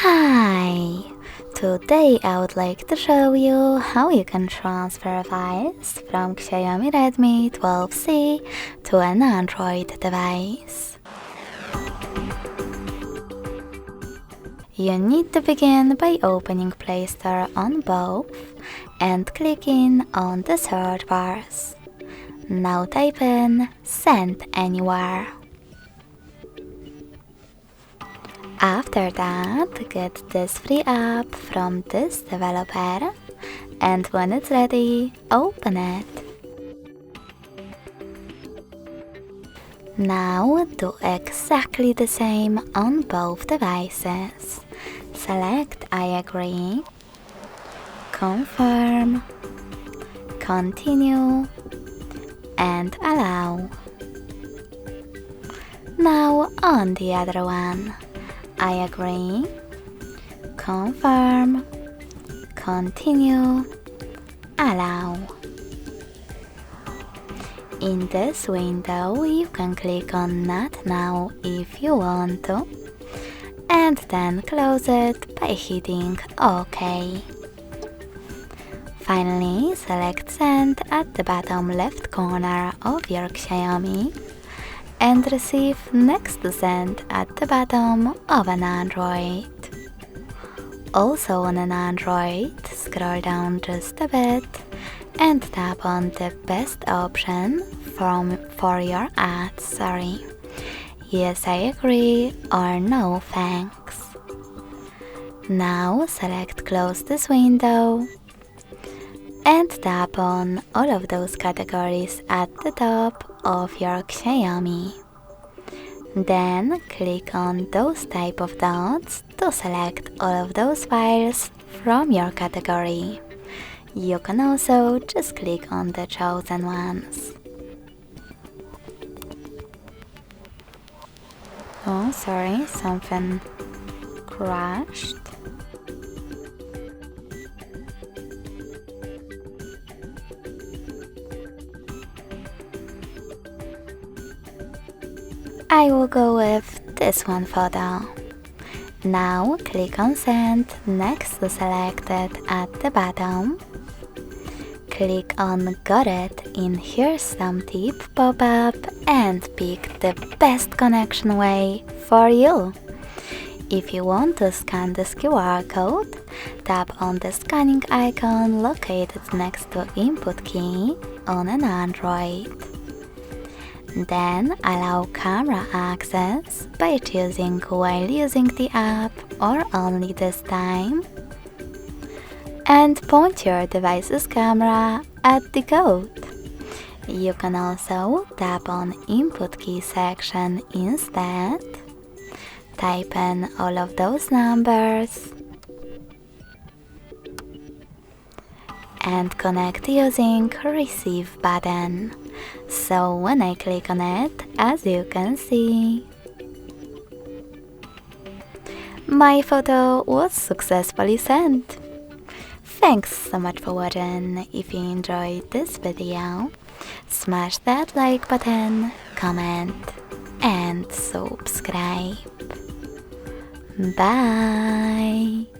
Hi! Today I would like to show you how you can transfer files from Xiaomi Redmi 12C to an Android device. You need to begin by opening Play Store on both and clicking on the search bars. Now type in Send Anywhere. After that, get this free app from this developer, and when it's ready, open it. Now do exactly the same on both devices. Select I agree, confirm, continue, and allow. Now on the other one. I agree, confirm, continue, allow. In this window, you can click on Not Now if you want to, and then close it by hitting OK. Finally, select Send at the bottom left corner of your Xiaomi and receive Next to Send at the bottom of an Android. Also on an Android, scroll down just a bit and tap on the best option for your ads, Yes, I agree or no thanks. Now select Close this window and tap on all of those categories at the top of your Xiaomi. Then click on those type of dots to select all of those files from your category. You can also just click on the chosen ones. Oh, sorry, something crashed. I will go with this one photo. Now click on Send next to Selected at the bottom. Click on Got it in Here's Some Tip pop-up and pick the best connection way for you. If you want to scan this QR code, tap on the scanning icon located next to Input key on an Android. Then allow camera access by choosing while using the app or only this time. And point your device's camera at the code. You can also tap on Input key section instead. Type in all of those numbers and connect using Receive button. So when I click on it, as you can see, my photo was successfully sent. Thanks so much for watching. If you enjoyed this video, smash that like button, comment and subscribe. Bye!